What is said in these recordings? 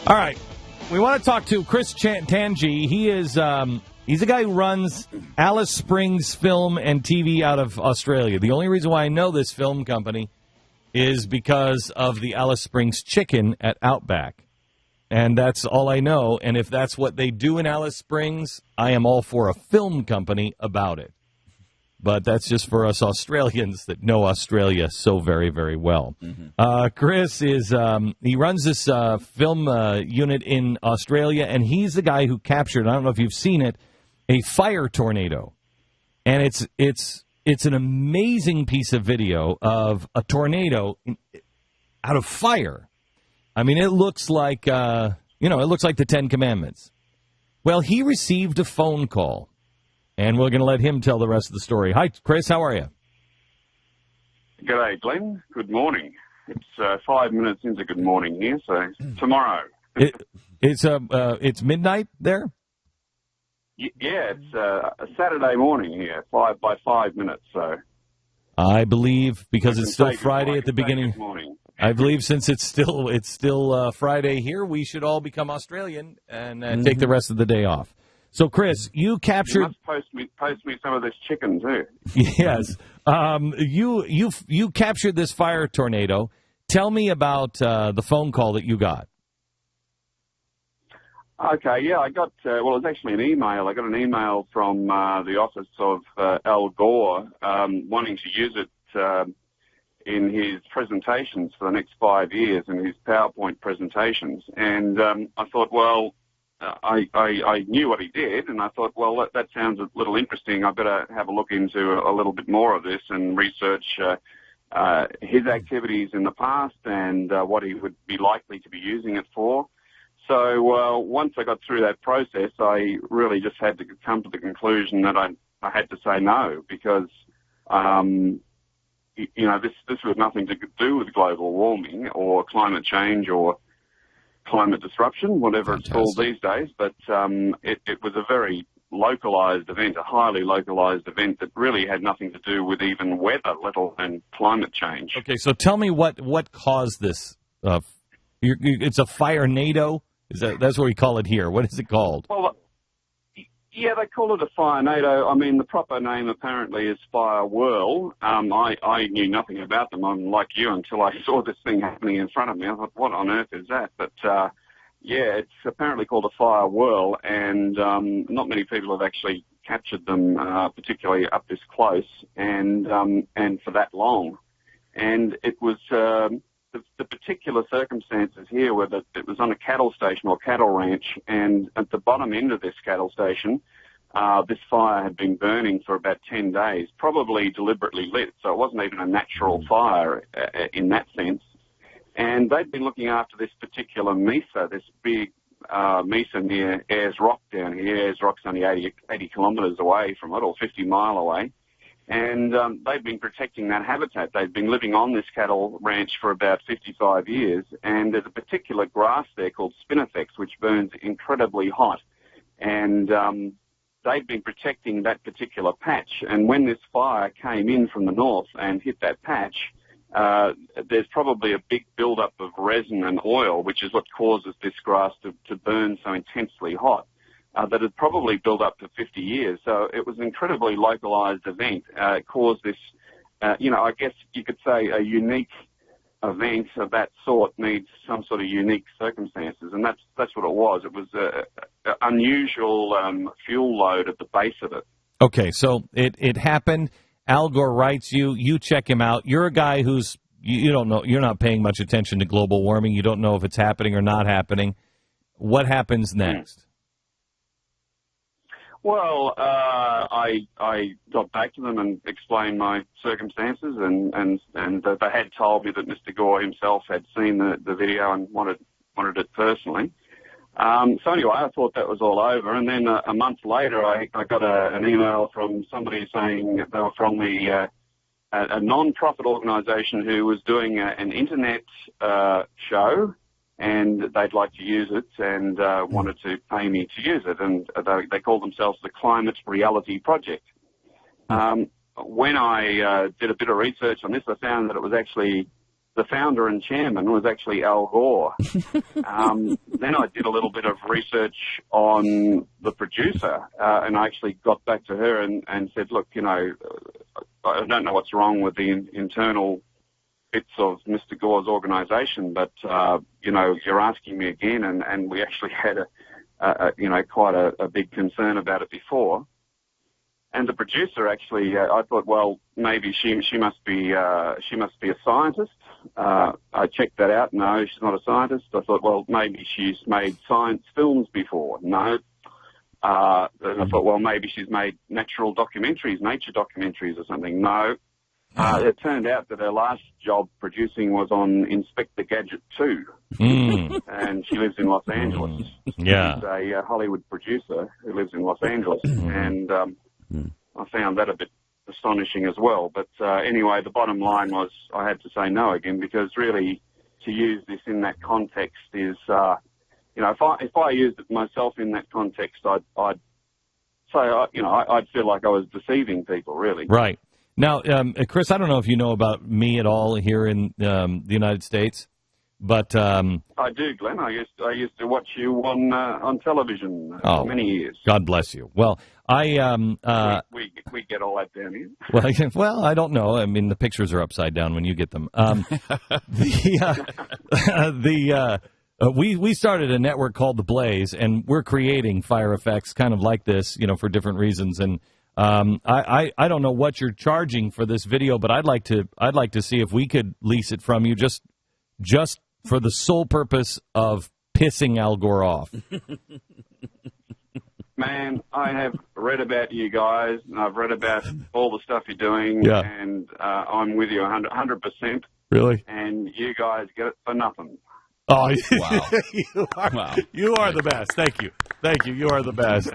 All right. We want to talk to Chris Tangi. He is he's a guy who runs Alice Springs Film and TV out of Australia. The only reason why I know this film company is because of the Alice Springs chicken at Outback. And that's all I know. And if that's what they do in Alice Springs, I am all for a film company about it. But that's just for us Australians that know Australia so very, very well. Mm-hmm. Chris is he runs this film unit in Australia, and he's the guy who captured, I don't know if you've seen it, a fire tornado. And it's an amazing piece of video of a tornado out of fire. I mean, it looks like, it looks like the Ten Commandments. Well, he received a phone call. And we're going to let him tell the rest of the story. Hi, Chris. How are you? G'day, Glenn. Good morning. It's 5 minutes into good morning here, so tomorrow. It's midnight there? Yeah, it's a Saturday morning here, 5 by 5 minutes. So I believe because it's still Friday at the beginning. I believe since it's still Friday here, we should all become Australian and take the rest of the day off. So, Chris, you captured. You must post me some of this chicken too. Yes, you captured this fire tornado. Tell me about the phone call that you got. Okay, yeah, I got. Well, it was actually an email. I got an email from the office of Al Gore wanting to use it in his presentations for the next 5 years, in his PowerPoint presentations, and I thought, well. I knew what he did, and I thought, well, that sounds a little interesting. I better have a look into a little bit more of this and research his activities in the past and what he would be likely to be using it for. So once I got through that process, I really just had to come to the conclusion that I had to say no because, this was nothing to do with global warming or climate change or climate disruption, whatever it's called these days, but it was a very localized event, a highly localized event that really had nothing to do with even weather, let alone climate change. Okay, so tell me what caused this. It's a firenado? That's what we call it here. What is it called? Well, yeah, they call it a firenado. I mean, the proper name apparently is fire whirl. I knew nothing about them, like you, until I saw this thing happening in front of me. I thought, what on earth is that? But, yeah, it's apparently called a fire whirl, and not many people have actually captured them, particularly up this close and for that long. And it was the particular circumstances here were that it was on a cattle station or cattle ranch, and at the bottom end of this cattle station, this fire had been burning for about 10 days, probably deliberately lit, so it wasn't even a natural fire in that sense. And they'd been looking after this particular mesa, this big mesa near Ayers Rock down here. Ayers Rock's only 80 kilometres away from it, or 50 mile away. And they've been protecting that habitat. They've been living on this cattle ranch for about 55 years, and there's a particular grass there called spinifex, which burns incredibly hot. And they've been protecting that particular patch. And when this fire came in from the north and hit that patch, there's probably a big buildup of resin and oil, which is what causes this grass to burn so intensely hot. That had probably built up for 50 years. So it was an incredibly localized event. It caused this, I guess you could say a unique event of that sort needs some sort of unique circumstances. And that's what it was. It was an unusual fuel load at the base of it. Okay, so it happened. Al Gore writes you check him out. You're a guy who's, you don't know, you're not paying much attention to global warming. You don't know if it's happening or not happening. What happens next? Well, I got back to them and explained my circumstances, and they had told me that Mr. Gore himself had seen the video and wanted it personally. So anyway, I thought that was all over, and then a month later, I got an email from somebody saying they were from a non-profit organisation who was doing an internet show. And they'd like to use it and wanted to pay me to use it. And they called themselves the Climate Reality Project. When I did a bit of research on this, I found that it was actually the founder and chairman was actually Al Gore. Then I did a little bit of research on the producer, and I actually got back to her and said, look, you know, I don't know what's wrong with the internal bits of Mr. Gore's organisation, but, you know, you're asking me again, and we actually had you know, quite a big concern about it before. And the producer actually, I thought, well, maybe she must be a scientist. I checked that out. No, she's not a scientist. I thought, well, maybe she's made science films before. No. Then I thought, well, maybe she's made nature documentaries or something. No. It turned out that her last job producing was on Inspector Gadget 2, and she lives in Los Angeles. Yeah. She's a Hollywood producer who lives in Los Angeles, and I found that a bit astonishing as well. But anyway, the bottom line was I had to say no again, because really to use this in that context is, you know, if I used it myself in that context, I'd say, you know, I'd feel like I was deceiving people, really. Right. Now, Chris, I don't know if you know about me at all here in the United States, but I do, Glenn. I used to watch you on television for many years. God bless you. Well, we get all that down here. Well, I don't know. I mean, the pictures are upside down when you get them. We started a network called TheBlaze, and we're creating fire effects kind of like this, you know, for different reasons. And I don't know what you're charging for this video, but I'd like to see if we could lease it from you just for the sole purpose of pissing Al Gore off. Man, I have read about you guys, and I've read about all the stuff you're doing, and I'm with you 100%. Really? And you guys get it for nothing. Oh, wow. You are the best. Thank you. You are the best.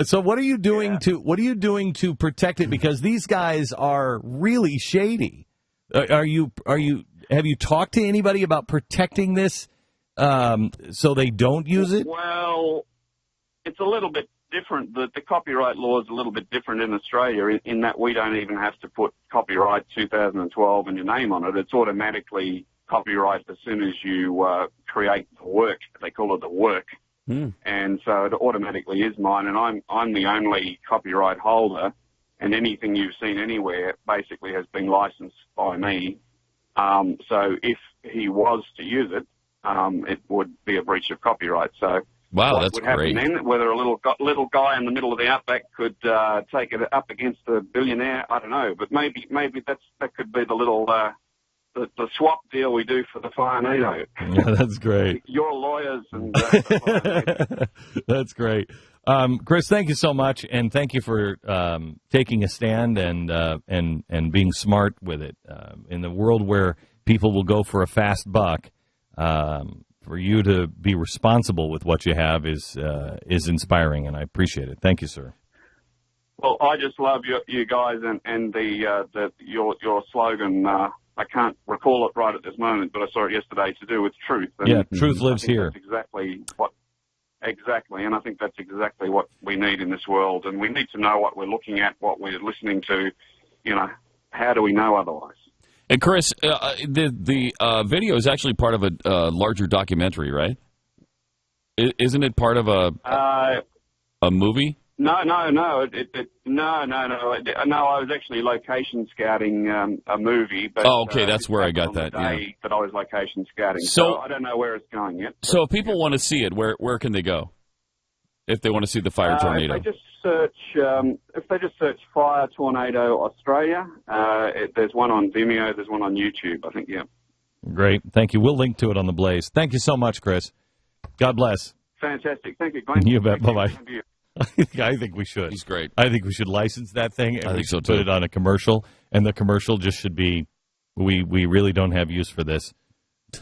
So what are you doing to protect it? Because these guys are really shady. Have you talked to anybody about protecting this so they don't use it? Well, it's a little bit different. The copyright law is a little bit different in Australia in that we don't even have to put copyright 2012 and your name on it. It's automatically copyright as soon as you create the work. They call it the work. And so it automatically is mine, and I'm the only copyright holder, and anything you've seen anywhere basically has been licensed by me. So if he was to use it, it would be a breach of copyright. So wow, what would happen then? Whether a little guy in the middle of the outback could take it up against a billionaire, I don't know. But maybe that could be the little the swap deal we do for the Firenado. Yeah, that's great. Your lawyers and that's great. Chris, thank you so much, and thank you for taking a stand and being smart with it. In the world where people will go for a fast buck, for you to be responsible with what you have is inspiring, and I appreciate it. Thank you, sir. Well, I just love you guys and your slogan. I can't recall it right at this moment, but I saw it yesterday, to do with truth. And truth lives here. That's exactly, and I think that's exactly what we need in this world. And we need to know what we're looking at, what we're listening to. You know, how do we know otherwise? And Chris, the video is actually part of a larger documentary, right? Isn't it part of a movie? No. No. I was actually location scouting a movie. But, okay, that's where I got that. That I was location scouting. So I don't know where it's going yet. So if people want to see it, where can they go? If they want to see the fire tornado, if they just search Fire Tornado Australia, there's one on Vimeo, there's one on YouTube, I think. Yeah. Great, thank you. We'll link to it on the Blaze. Thank you so much, Chris. God bless. Fantastic. Thank you, Glenn. You bet. Bye bye. I think we should. He's great. I think we should license that thing, and I we think so should too. put it on a commercial, and the commercial just should be, we really don't have use for this,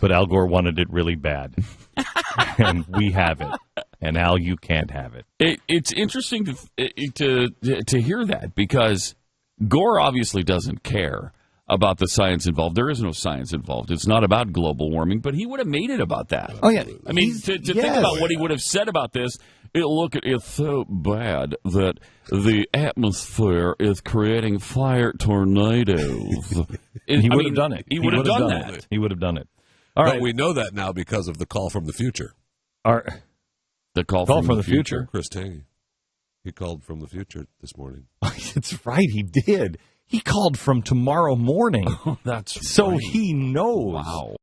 but Al Gore wanted it really bad, and we have it, and Al, you can't have it. It's interesting to hear that, because Gore obviously doesn't care about the science involved. There is no science involved. It's not about global warming, but he would have made it about that. Oh, yeah. I mean, to think about what he would have said about this, It's so bad that the atmosphere is creating fire tornadoes. He would have done it. He would have done that. He would have done it. All right. But we know that now because of the call from the future. The call from the future. Chris Tangy. He called from the future this morning. That's right, he did. He called from tomorrow morning. That's so right. he knows. Wow.